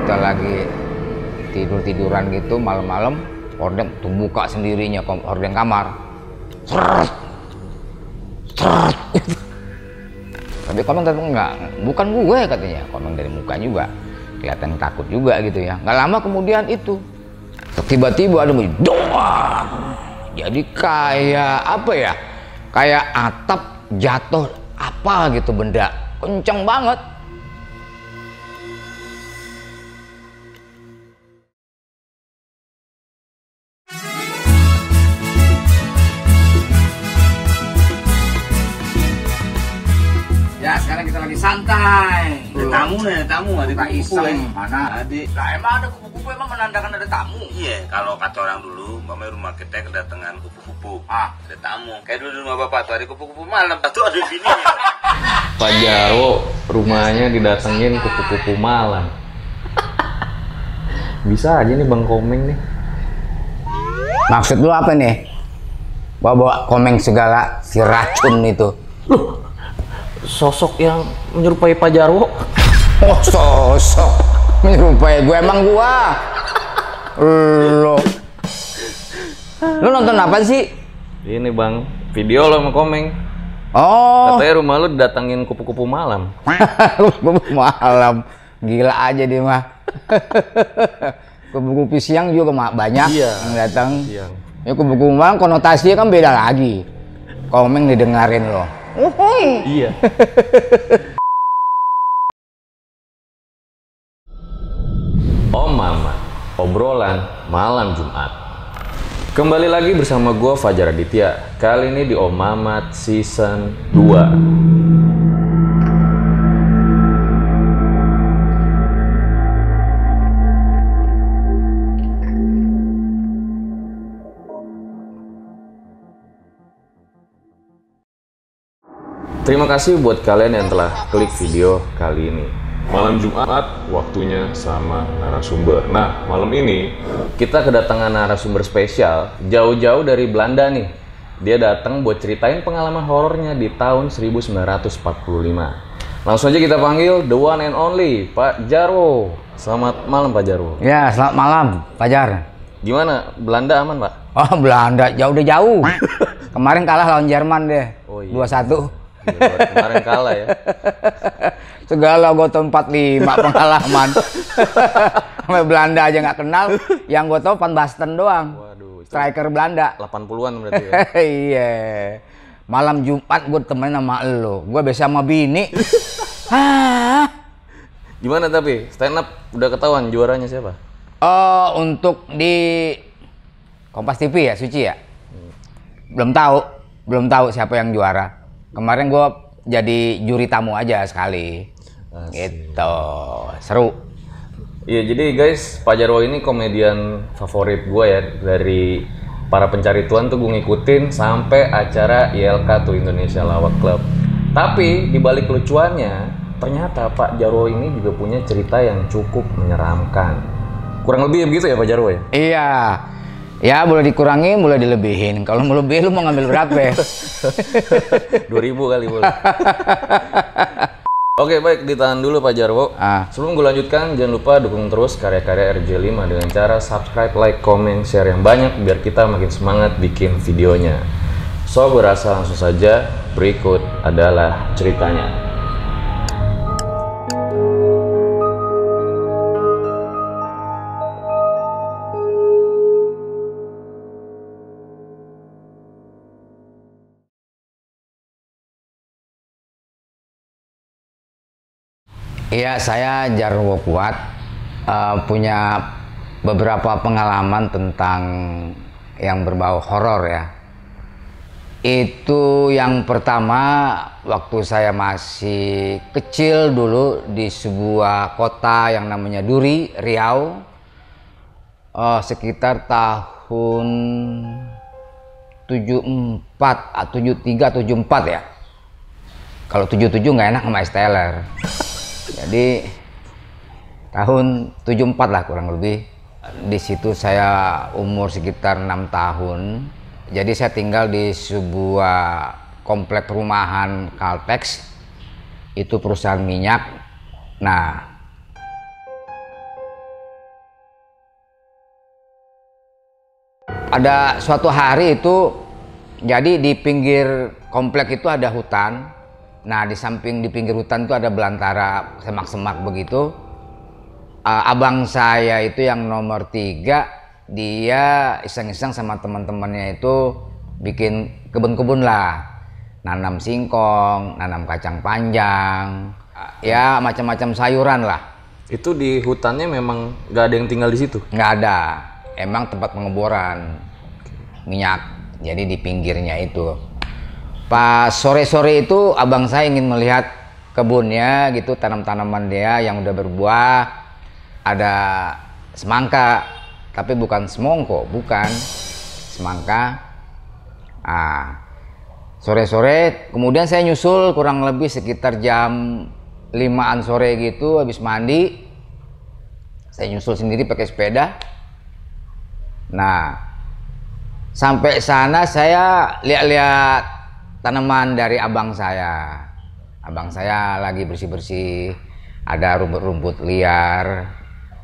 kita lagi tiduran gitu malam-malam, horden tuh buka sendirinya horden kamar. Seret. Seret. Tapi Komeng tetap enggak, bukan gue katanya. Komeng dari muka juga kelihatan takut juga gitu ya. Nggak lama kemudian itu tiba-tiba ada bunyi doang. Jadi kayak apa ya? Kayak atap jatuh apa gitu benda. Kenceng banget. Ya sekarang kita lagi santai. Ada tamu ada Kita kupu-kupu iseng. Mana? Ada. Lah emang ada kupu-kupu emang menandakan ada tamu? Iya, kalau kata orang dulu, rumah kita kedatangan kupu-kupu. Ada tamu. Kayak dulu di rumah bapak tuh ada kupu-kupu malam, tuh ada bininya. Pak Jarwo rumahnya didatengin kupu-kupu malam. Bisa aja nih Bang Komeng nih. Maksud lu apa nih? Bawa Komeng segala si racun itu. Loh, sosok yang menyerupai Pak Jarwo. Oh sosok menyerupai gue, emang gua. Lu nonton apa sih? Ini Bang, video lo sama Komeng. Oh. Katanya rumah lu didatengin kupu-kupu malam. Kupu-kupu malam. Gila aja dia mah. Kupu-kupu siang juga banyak yang datang. Siang. Ya kupu-kupu malam konotasinya kan beda lagi. Komeng didengarin loh. Iya. Om Mama, obrolan malam Jumat. Kembali lagi bersama gue Fajar Aditya. Kali ini di Om Mamat Season 2. Terima kasih buat kalian yang telah klik video kali ini. Malam Jumat, waktunya sama narasumber. Nah, malam ini kita kedatangan narasumber spesial jauh-jauh dari Belanda nih. Dia datang buat ceritain pengalaman horornya di tahun 1945. Langsung aja kita panggil the one and only Pak Jarwo. Selamat malam Pak Jarwo. Ya, selamat malam, Fajar. Gimana? Belanda aman, Pak? Oh, Belanda udah jauh. Kemarin kalah lawan Jerman deh. Oh, iya. 2-1. Kemarin kalah ya. Segala gue tau 45 pengalaman. Sampai Belanda aja nggak kenal. Yang gue tau Van Basten doang. Waduh, Striker Belanda. 80-an berarti ya. Iya. Malam Jumat gue temenin sama lo. Gue biasa sama bini. Hah? Gimana tapi? Stand up udah ketahuan juaranya siapa? Oh, untuk di Kompas TV ya, Suci ya? Belum tahu siapa yang juara. Kemarin gue jadi juri tamu aja sekali. Asik. Gitu, seru. Iya, jadi guys, Pak Jarwo ini komedian favorit gue ya. Dari para pencari tuan tuh gue ngikutin sampai acara ILK tuh, Indonesia Lawak Club. Tapi di balik lucuannya, ternyata Pak Jarwo ini juga punya cerita yang cukup menyeramkan. Kurang lebih begitu ya Pak Jarwo ya? Iya. Ya, boleh dikurangi, boleh dilebihin. Kalau mau lebih, lu mau ngambil berapa? 2000 kali boleh. Oke, baik, ditahan dulu Pak Jarwo. Sebelum gue lanjutkan, jangan lupa dukung terus karya-karya RJ5 dengan cara subscribe, like, comment, share yang banyak biar kita makin semangat bikin videonya. So, gue rasa langsung saja, berikut adalah ceritanya. Iya, saya Jarwo Kuat, punya beberapa pengalaman tentang yang berbau horor ya. Itu yang pertama waktu saya masih kecil dulu di sebuah kota yang namanya Duri, Riau, sekitar tahun 74, 73, 74 ya. Kalau 77 nggak enak sama STLR. Jadi tahun 74 lah kurang lebih. Di situ saya umur sekitar 6 tahun. Jadi saya tinggal di sebuah komplek perumahan Caltex. Itu perusahaan minyak. Nah, Ada suatu hari itu, jadi di pinggir komplek itu ada hutan. Nah, di samping di pinggir hutan itu ada belantara semak-semak begitu. Abang saya itu yang nomor 3, dia iseng-iseng sama teman-temannya itu bikin kebun-kebun lah. Nanam singkong, nanam kacang panjang, ya macam-macam sayuran lah. Itu di hutannya memang nggak ada yang tinggal di situ? Nggak ada, emang tempat pengeboran minyak, jadi di pinggirnya itu. Pas sore-sore itu abang saya ingin melihat kebunnya gitu, tanam-tanaman dia yang udah berbuah. Ada semangka, tapi bukan semongko, bukan semangka. Sore-sore kemudian saya nyusul, kurang lebih sekitar jam 5-an sore gitu, habis mandi saya nyusul sendiri pakai sepeda. Nah, sampai sana saya lihat-lihat tanaman dari abang saya. Abang saya lagi bersih-bersih, ada rumput-rumput liar,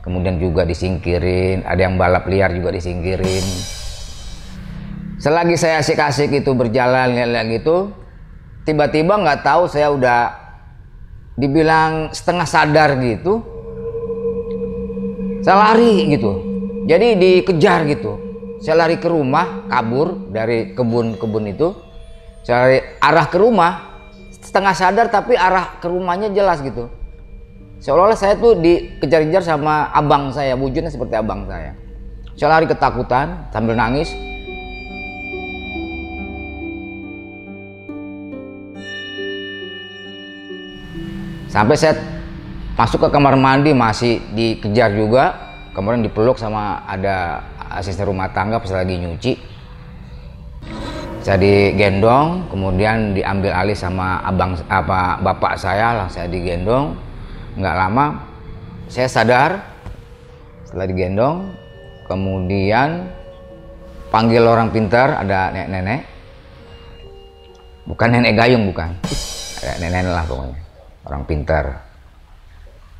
kemudian juga disingkirin, ada yang balap liar juga disingkirin. Selagi saya asik-asik itu berjalan lihat-lihat gitu, tiba-tiba nggak tahu saya udah dibilang setengah sadar gitu, saya lari gitu, jadi dikejar gitu. Saya lari ke rumah, kabur dari kebun-kebun itu, saya lari arah ke rumah, setengah sadar tapi arah ke rumahnya jelas gitu. Seolah-olah saya tuh dikejar-kejar sama abang saya, wujudnya seperti abang saya. Saya lari ketakutan sambil nangis. Sampai saya masuk ke kamar mandi masih dikejar juga, kemudian dipeluk sama ada asisten rumah tangga pas lagi nyuci. Saya digendong, kemudian diambil alih sama bapak saya lah, saya digendong. Nggak lama saya sadar setelah digendong, kemudian panggil orang pintar, ada nenek-nenek, bukan nenek gayung, bukan, ada nenek lah pokoknya, orang pintar.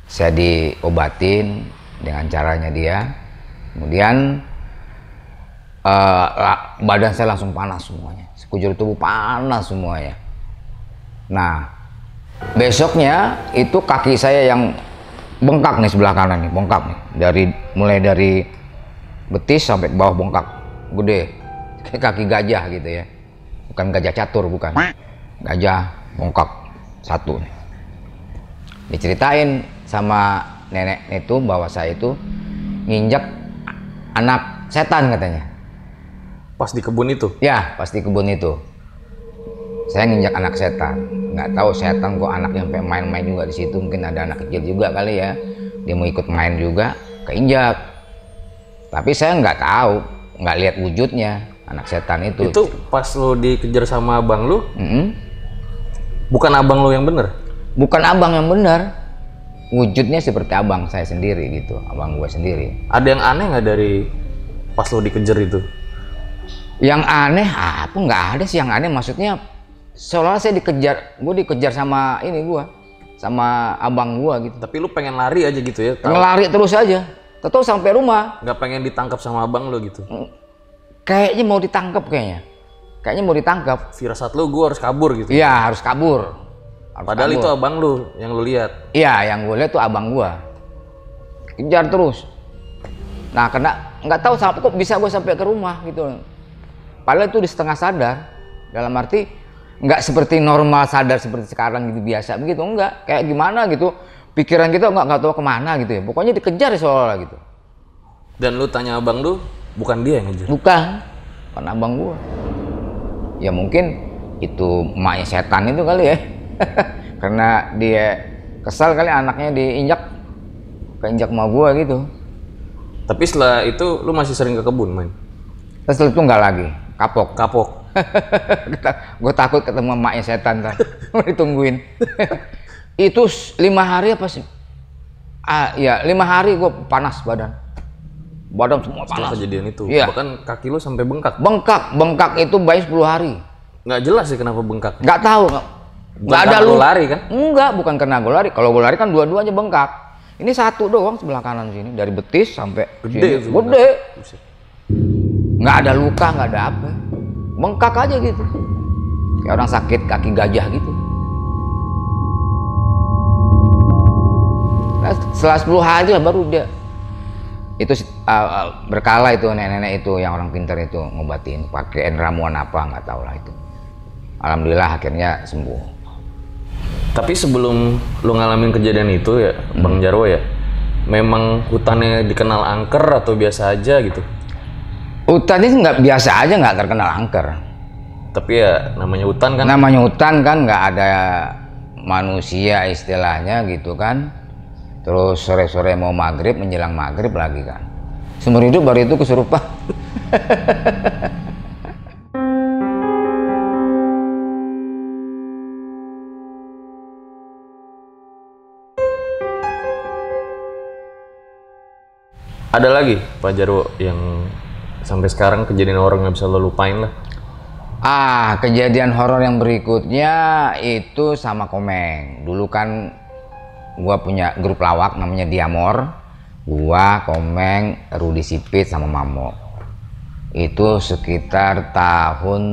Saya diobatin dengan caranya dia, kemudian badan saya langsung panas semuanya, sekujur tubuh panas semuanya. Nah, besoknya itu kaki saya yang bengkak nih, sebelah kanan nih bengkak nih, mulai dari betis sampai ke bawah bengkak gede, kayak kaki gajah gitu ya, bukan gajah catur, bukan, gajah bengkak satu nih. Diceritain sama nenek itu bahwa saya itu nginjak anak setan katanya. Pas di kebun itu? Ya, pas di kebun itu. Saya nginjak anak setan. Nggak tahu setan kok anaknya sampai main-main juga di situ. Mungkin ada anak kecil juga kali ya. Dia mau ikut main juga, keinjak. Tapi saya nggak tahu, nggak lihat wujudnya anak setan itu. Itu pas lo dikejar sama abang lo? Bukan abang lo yang bener? Bukan abang yang bener. Wujudnya seperti abang saya sendiri gitu, abang gue sendiri. Ada yang aneh nggak dari pas lo dikejar itu? Yang aneh apa? Nggak ada sih yang aneh, maksudnya seolah saya dikejar sama sama abang gua gitu. Tapi lu pengen lari aja gitu ya? Ngelari terus aja, tahu sampai rumah. Nggak pengen ditangkap sama abang lu gitu? Kayaknya mau ditangkap kayaknya mau ditangkap. Firasat lu, gua harus kabur gitu? Iya, harus kabur. Padahal itu abang lu yang lu lihat? Iya, yang gue lihat tuh abang gua. Kejar terus. Nah, nggak tahu kok bisa gue sampai ke rumah gitu. Padahal itu di setengah sadar, dalam arti nggak seperti normal sadar seperti sekarang gitu biasa begitu, enggak, kayak gimana gitu, pikiran kita nggak tahu kemana gitu ya, pokoknya dikejar seolah gitu. Dan lu tanya abang lu, bukan dia yang ngejar? Bukan abang gua. Ya mungkin itu emaknya setan itu kali ya. Karena dia kesal kali anaknya keinjak sama gua gitu. Tapi setelah itu lu masih sering ke kebun main? Setelah itu enggak lagi, kapok. Gue takut ketemu emaknya setan kan. Ditungguin. Itu 5 hari apa sih? Ya 5 hari gue panas badan semua panas. Setelah kejadian itu? Iya. Bahkan kaki lu sampai bengkak? Bengkak itu bayi 10 hari. Nggak jelas sih kenapa bengkak? Nggak tahu. Nggak ada lu lari kan? Enggak, bukan karena gue lari. Kalau gue lari kan dua-duanya bengkak. Ini satu doang sebelah kanan sini, dari betis sampai gede. Gede. nggak ada luka, nggak ada apa, bengkak aja gitu, kayak orang sakit kaki gajah gitu. Nah, setelah 10 hari lah baru dia itu berkala itu nenek-nenek itu yang orang pintar itu ngobatin pakai ramuan apa nggak tahu lah itu. Alhamdulillah akhirnya sembuh. Tapi sebelum lu ngalamin kejadian itu ya, Bang Jarwo ya, memang hutannya dikenal angker atau biasa aja gitu? Hutan ini nggak biasa aja, nggak terkenal angker. Tapi ya namanya hutan kan? Namanya hutan kan, nggak ada manusia istilahnya gitu kan. Terus sore-sore mau maghrib, menjelang maghrib lagi kan. Seumur hidup baru itu kesurupan. Ada lagi Pak Jarwo yang sampai sekarang kejadian orang nggak bisa lo lupain lah? Kejadian horor yang berikutnya itu sama Komeng. Dulu kan gua punya grup lawak namanya Diamor. Gua, Komeng, Rudi Sipit sama Mamo. Itu sekitar tahun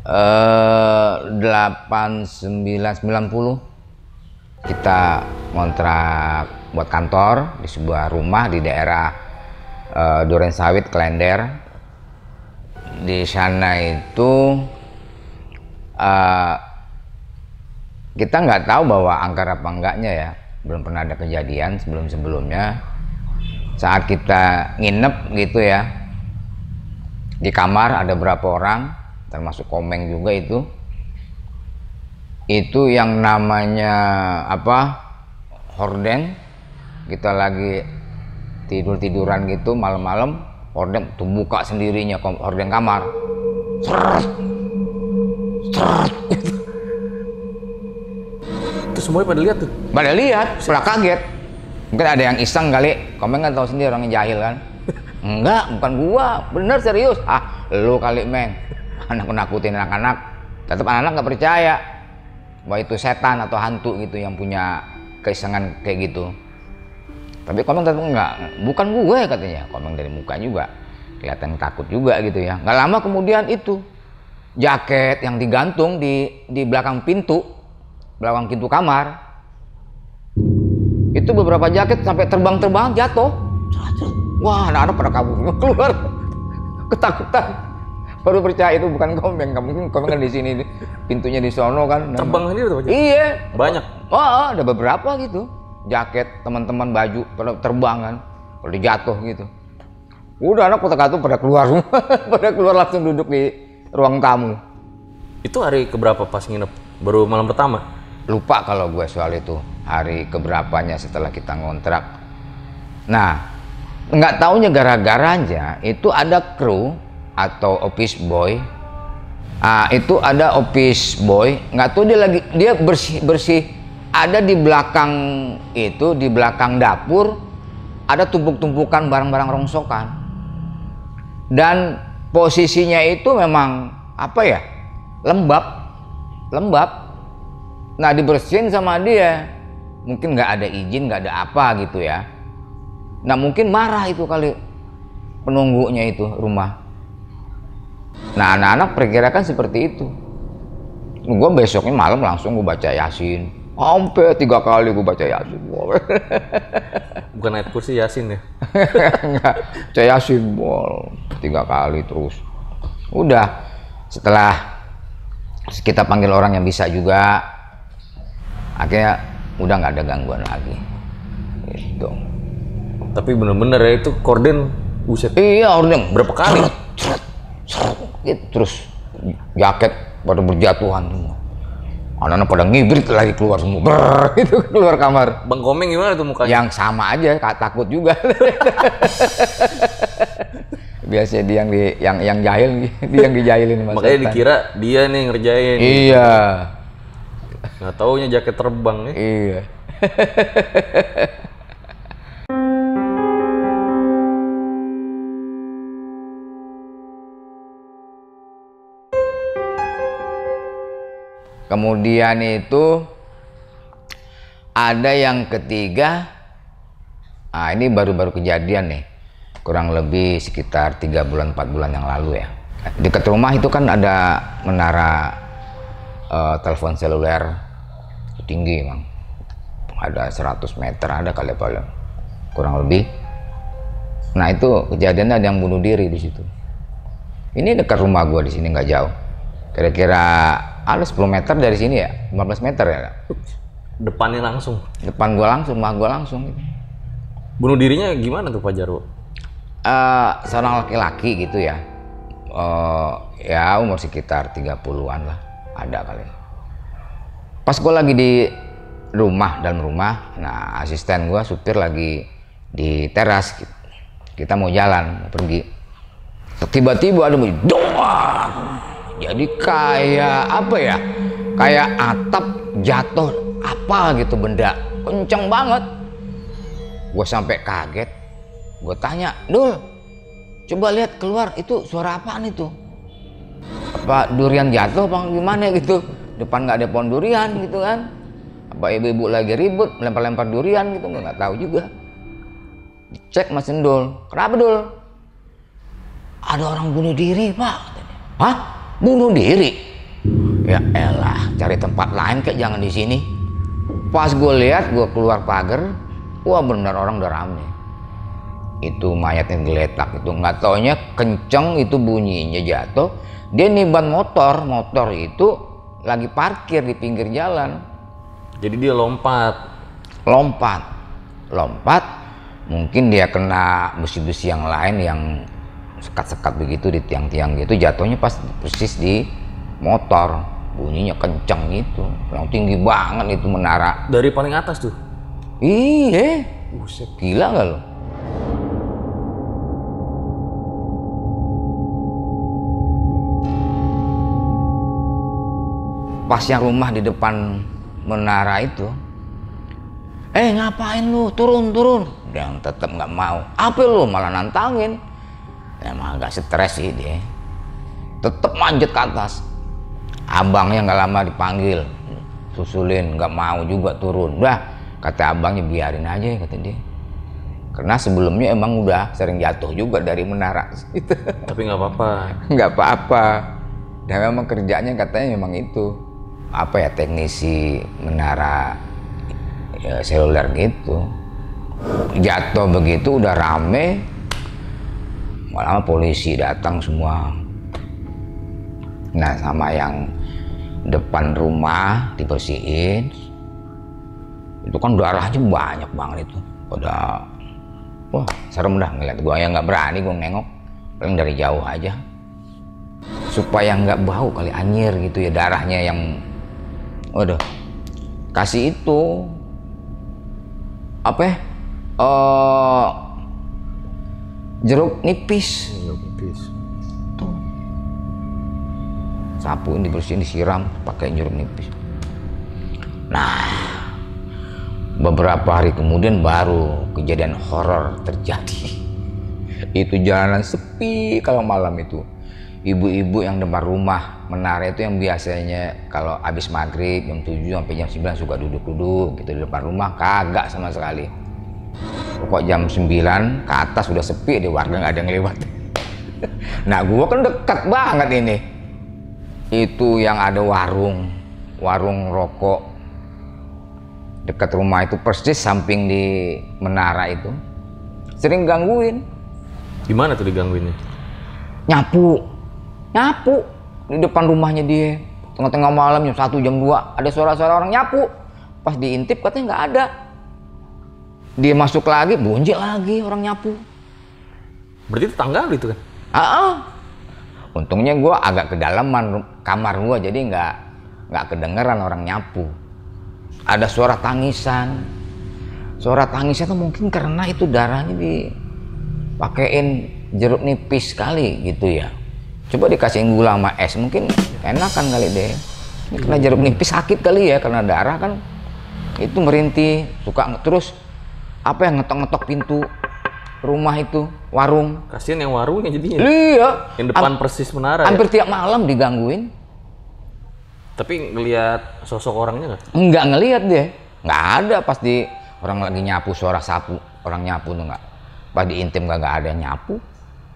89-90 kita ngontrak buat kantor di sebuah rumah di daerah Durensawit, Klender. Di sana itu kita nggak tahu bahwa angker apa enggaknya ya, belum pernah ada kejadian sebelumnya. Saat kita nginep gitu ya, di kamar ada berapa orang, termasuk Komeng juga itu yang namanya horden. Kita lagi tiduran gitu malam-malam, horden tuh buka sendirinya horden kamar, seret gitu. Itu semuanya pada lihat tuh? Pada lihat, pada kaget. Mungkin ada yang iseng kali, Komeng kan tahu sendiri orang yang jahil kan. Enggak, bukan gua, bener serius. Lu kali Meng, anak nakutin anak-anak. Tetap anak-anak nggak percaya bahwa itu setan atau hantu gitu yang punya keisengan kayak gitu. Tapi Komeng tetap enggak, bukan gue katanya. Komeng dari muka juga kelihatan takut juga gitu ya. Nggak lama kemudian itu jaket yang digantung di belakang pintu kamar, itu beberapa jaket sampai terbang jatuh. Wah, anak-anak pada kabur keluar ketakutan. Baru percaya itu bukan Komeng. Mungkin Komeng kan di sini, pintunya di sono kan. Terbang sendiri tuh? Iya, banyak. Ada beberapa gitu. Jaket teman-teman baju pada terbang kan, pada jatuh gitu. Udah anak pada keluar semua, pada keluar langsung duduk di ruang tamu. Itu hari keberapa pas nginep? Baru malam pertama? Lupa kalau gue soal itu, hari keberapanya setelah kita ngontrak. Nah, nggak taunya gara-garanya itu ada kru atau office boy. Itu ada office boy, nggak tahu dia bersih ada di belakang itu, di belakang dapur ada tumpuk-tumpukan barang-barang rongsokan. Dan posisinya itu memang lembab. Nah, dibersihin sama dia. Mungkin nggak ada izin, nggak ada apa gitu ya. Nah, mungkin marah itu kali penunggunya itu rumah. Nah, anak-anak perkirakan seperti itu. Gue besoknya malam langsung gue baca Yasin. Sampai 3 kali gue baca Yasin. Bukan ayat kursi Yasin ya? Enggak, baca Yasin 3 kali terus. Udah, setelah kita panggil orang yang bisa juga, akhirnya udah nggak ada gangguan lagi. Gitu. Tapi bener-bener ya itu korden, buset. Iya, korden. Berapa kali? Gitu, terus jaket pada berjatuhan semua. Anak-anak pada ngibrit lagi keluar semua. Itu keluar kamar. Bang Komeng gimana tuh mukanya? Yang sama aja, takut juga. Biasanya dia yang jahil, dia yang dijahilin. Makanya dikira dia nih ngerjain. Iya. Nggak taunya jaket terbang ya. Iya. Kemudian itu ada yang ketiga. Ini baru-baru kejadian nih. kurang lebih sekitar 3 bulan 4 bulan yang lalu ya. Dekat rumah itu kan ada menara telepon seluler tinggi, Bang. Ada 100 meter ada kali paling kurang lebih. Nah itu kejadiannya ada yang bunuh diri di situ. Ini dekat rumah gua di sini, nggak jauh. Kira-kira ada 10 meter dari sini ya, 15 meter ya. Depannya langsung? Depan gua langsung, rumah gua langsung. Bunuh dirinya gimana tuh Pak Jarwo? Seorang laki-laki gitu ya. Ya umur sekitar 30-an lah, ada kali. Pas gua lagi di rumah, dalam rumah, nah asisten gua supir lagi di teras. Kita mau jalan, mau pergi. Tiba-tiba ada bunyi doang. Jadi kayak apa ya? Kayak atap jatuh apa gitu benda. Kenceng banget. Gue sampai kaget. Gue tanya, Dul, coba lihat keluar, itu suara apaan itu? Apa durian jatuh apa gimana gitu? Depan nggak ada pohon durian gitu kan? Apa ibu-ibu lagi ribut melempar-lempar durian gitu? Nggak tahu juga. Dicek Mas Dul, kenapa Dul? Ada orang bunuh diri Pak. Hah? Bunuh diri? Ya elah, cari tempat lain kayak jangan di sini. Pas gue lihat, gue keluar pagar, wah benar orang udah rame. Itu mayatnya geletak itu, nggak taunya kenceng itu bunyinya jatuh. Dia niban motor itu lagi parkir di pinggir jalan. Jadi dia lompat. Mungkin dia kena besi-besi yang lain yang sekat-sekat begitu di tiang-tiang gitu, jatuhnya pas persis di motor. Bunyinya kenceng gitu, yang tinggi banget itu menara. Dari paling atas tuh? Iya, gila nggak lo? Pas yang rumah di depan menara itu, ngapain lu, turun. Dan tetap nggak mau. Apa lu malah nantangin? Emang agak stres sih dia. Tetap manjat ke atas. Abangnya nggak lama dipanggil, susulin, nggak mau juga turun. Udah, kata abangnya biarin aja, kata dia. Karena sebelumnya emang udah sering jatuh juga dari menara. Tapi nggak apa-apa. Nggak apa-apa. Dan memang kerjanya katanya memang itu. Apa ya, teknisi menara ya, seluler gitu. Jatuh begitu udah rame. Malah polisi datang semua. Nah sama yang depan rumah dibersihin. Itu kan darahnya banyak banget itu. Udah, wah serem dah ngeliat. Gua yang nggak berani gua nengok, paling dari jauh aja. Supaya nggak bau kali, anyir gitu ya darahnya yang. Waduh, kasih itu apa ya? Jeruk nipis. Tuh. Sapuin, dibersihin, disiram pakai jeruk nipis. Nah, beberapa hari kemudian baru kejadian horor terjadi. Itu jalanan sepi kalau malam itu. Ibu-ibu yang depan rumah menara itu yang biasanya kalau habis maghrib jam 7 sampai jam 9 suka duduk-duduk gitu di depan rumah, kagak sama sekali. Pokok jam 9 ke atas udah sepi, di warga nggak ada yang lewat. Nah gua kan dekat banget ini. Itu yang ada warung rokok dekat rumah itu, persis samping di menara itu. Sering gangguin. Gimana tuh digangguinnya? Nyapu di depan rumahnya dia. Tengah-tengah malam jam 1 jam 2 ada suara-suara orang nyapu. Pas diintip katanya nggak ada. Dia masuk lagi, bunyi lagi orang nyapu. Berarti tetangga lu itu kan? Untungnya gue agak ke dalaman kamar gue, jadi nggak kedengeran orang nyapu. Ada suara tangisan. Suara tangisnya tuh mungkin karena itu darahnya dipakein jeruk nipis kali gitu ya. Coba dikasih gula sama es mungkin enakan kali deh. Ini kena jeruk nipis sakit kali ya, karena darah kan itu merintih, suka terus apa yang ngetok-ngetok pintu rumah itu, warung. Kasian yang warungnya jadinya. Iya. Yang depan persis menara. Hampir ya? tiap malam digangguin. Tapi ngelihat sosok orangnya nggak? Nggak ngelihat deh. Nggak ada, pas di orang lagi nyapu, suara sapu orang nyapu tuh nggak. Pas diintip nggak ada yang nyapu.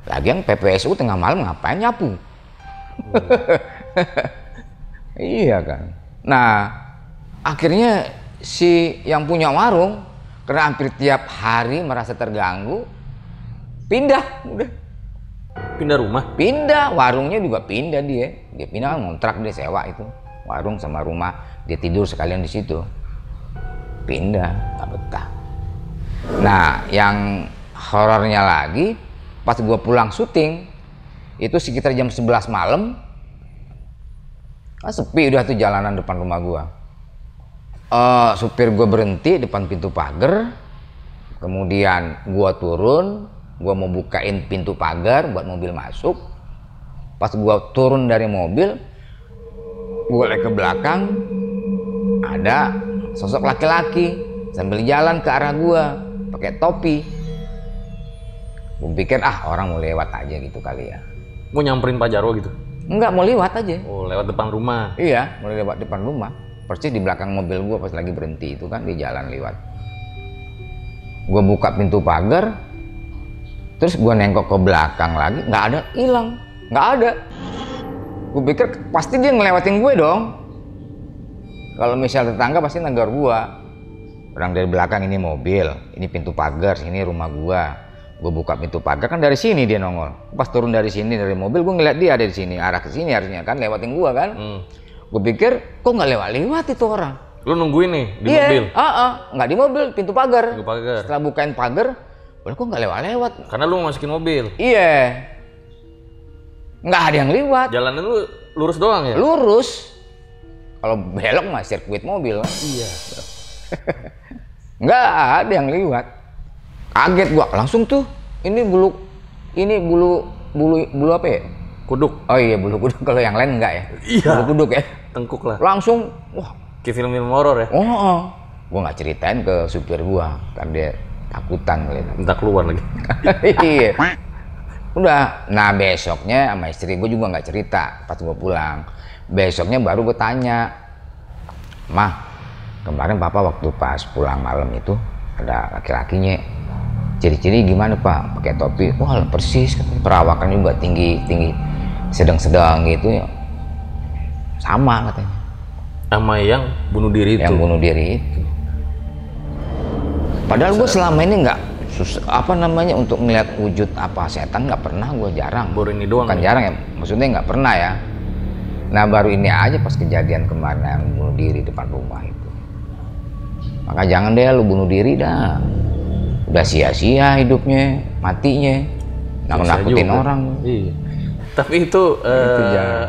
Lagian PPSU tengah malam ngapain nyapu? Iya kan. Nah, akhirnya si yang punya warung karena hampir tiap hari merasa terganggu, pindah, udah. Pindah rumah? Pindah, warungnya juga pindah dia. Dia pindah, ngontrak, dia sewa itu warung sama rumah, dia tidur sekalian di situ. Pindah, nggak betah. Nah, yang horornya lagi, pas gua pulang syuting, itu sekitar jam 11 malam, sepi udah tuh jalanan depan rumah gua. Supir gua berhenti depan pintu pagar, kemudian gua turun, gua mau bukain pintu pagar buat mobil masuk. Pas gua turun dari mobil, gua lihat ke belakang, ada sosok laki-laki sambil jalan ke arah gua pakai topi. Gua pikir orang mau lewat aja gitu kali ya. Mau nyamperin Pak Jarwo gitu? Enggak, mau lewat aja. Oh, lewat depan rumah? Iya, mau lewat depan rumah. Persis di belakang mobil gua pas lagi berhenti itu kan, di jalan lewat. Gua buka pintu pagar, terus gua nengok ke belakang lagi, nggak ada, hilang, nggak ada. Gue pikir pasti dia ngelewatin gue dong. Kalau misal tetangga pasti negor gua. Orang dari belakang, ini mobil, ini pintu pagar, sini rumah gua. Gue buka pintu pagar kan dari sini dia nongol. Pas turun dari sini dari mobil, gue ngeliat dia ada di sini, arah ke sini harusnya kan lewatin gua kan. Gue pikir kok nggak lewat itu orang. Lu nungguin nih di Iya, mobil? nggak di mobil, pintu pagar. Pintu pagar. Setelah bukain pagar, kok nggak lewat? Karena lu mau masukin mobil? Iya. Nggak ada yang lewat. Jalanan lu lurus doang ya? Lurus. Kalau belok mah sirkuit mobil. Iya. Nggak ada yang lewat. Kaget gua, langsung tuh. Ini bulu apa ya? Kuduk. Oh iya, bulu kuduk. Kalau yang lain enggak ya? Iya. Bulu kuduk ya? Tengkuk lah. Langsung, wah. Kayak film-film horor ya? Gua nggak ceritain ke supir gua, kan dia takutan kali. Minta keluar lagi. Iya. Udah, nah besoknya sama istri gue juga nggak cerita pas gue pulang. Besoknya baru gue tanya, Mah, kemarin papa waktu pas pulang malam itu ada laki-lakinya, ciri-ciri gimana pak? Pakai topi, wah persis, perawakan juga tinggi, sedang-sedang gitu ya, sama katanya. Sama yang bunuh diri itu? Yang bunuh diri itu. Padahal gue selama ini nggak untuk ngeliat wujud apa setan nggak pernah, gue jarang. Baru ini doang? Bukan jarang ya, maksudnya nggak pernah ya. Nah baru ini aja pas kejadian kemarin yang bunuh diri depan rumah itu. Maka jangan deh lu bunuh diri dah. Udah sia-sia hidupnya, matinya. Nakut-nakutin orang. Iya. Tapi itu,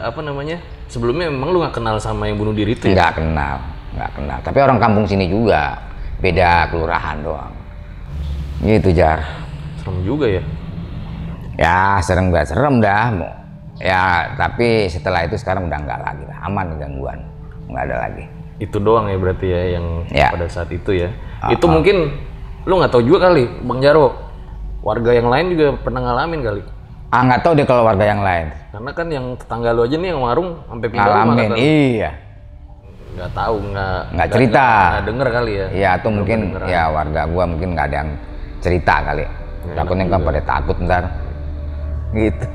apa namanya, sebelumnya memang lu nggak kenal sama yang bunuh diri itu ya? Nggak kenal. Tapi orang kampung sini juga, beda kelurahan doang. Gitu Jar. Serem juga ya? Ya serem dah. Ya tapi setelah itu sekarang udah nggak lagi lah, aman gangguan, nggak ada lagi. Itu doang ya berarti ya yang pada saat itu ya? Itu -uh. Mungkin lu nggak tahu juga kali, Bang Jarwo. Warga yang lain juga pernah ngalamin kali? Nggak tahu deh kalau warga yang lain. Karena kan yang tetangga lu aja nih yang warung sampai pindah rumah. Ngalamin, iya. Nggak tahu, nggak cerita. Nggak denger kali ya? Iya, atau mungkin ya warga gua mungkin nggak ada yang cerita kali. Takutnya kan pada takut ntar. Gitu.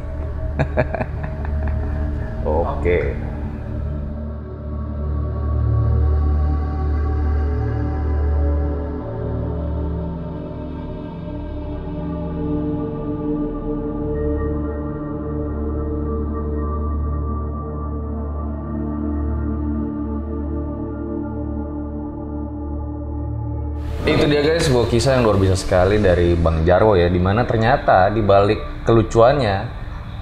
Oke. Itu dia guys, sebuah kisah yang luar biasa sekali dari Bang Jarwo ya, dimana ternyata di balik kelucuannya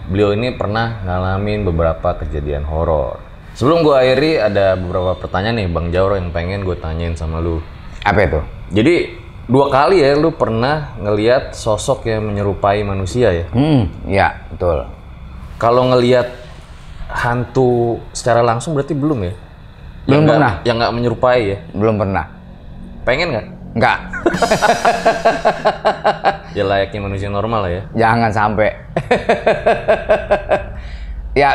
beliau ini pernah ngalamin beberapa kejadian horor. Sebelum gue akhiri, ada beberapa pertanyaan nih Bang Jarwo yang pengen gue tanyain sama lu. Apa itu? Jadi 2 kali ya lu pernah ngelihat sosok yang menyerupai manusia ya? Ya betul. Kalau ngelihat hantu secara langsung berarti belum ya? Belum pernah. Yang nggak menyerupai ya? Belum pernah. Pengen nggak? Nggak. Ya layaknya manusia normal lah ya? Jangan sampai. Ya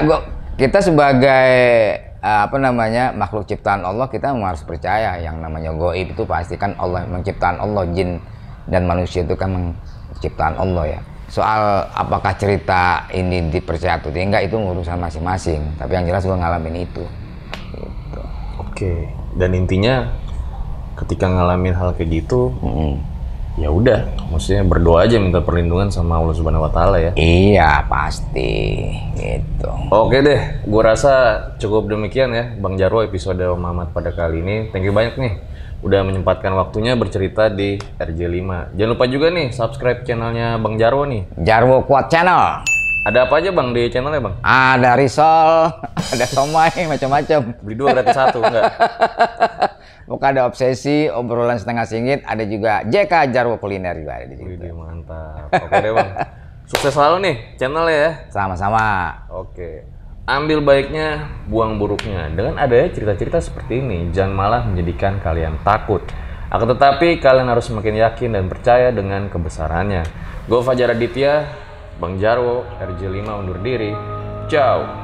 kita sebagai makhluk ciptaan Allah, kita harus percaya yang namanya gaib itu pasti kan Allah, menciptaan Allah, jin dan manusia itu kan ciptaan Allah ya. Soal apakah cerita ini dipercaya atau enggak itu urusan masing-masing. Tapi yang jelas gue ngalamin itu. Gitu. Oke. Dan intinya ketika ngalamin hal kayak gitu, ya udah, maksudnya berdoa aja minta perlindungan sama Allah Subhanahu Wa Taala ya. Iya pasti. Gitu. Oke deh, gue rasa cukup demikian ya, Bang Jarwo episode Om Ahmad pada kali ini. Thank you banyak nih, udah menyempatkan waktunya bercerita di RJ5. Jangan lupa juga nih subscribe channelnya Bang Jarwo nih. Jarwo Kuat Channel. Ada apa aja Bang di channelnya Bang? Ada risol, ada somai, macam-macam. Beli 2 gratis 1 enggak? Bukan ada obsesi, obrolan setengah singgit, ada juga JK Jarwo Kuliner juga ada di situ. Wih, mantap. Oke deh Bang. Sukses selalu nih channelnya ya. Sama-sama. Oke. Ambil baiknya, buang buruknya. Dengan adanya cerita-cerita seperti ini, jangan malah menjadikan kalian takut. Akan tetapi, kalian harus semakin yakin dan percaya dengan kebesarannya. Gue Fajar Aditya, Bang Jarwo, RJ5 undur diri. Ciao.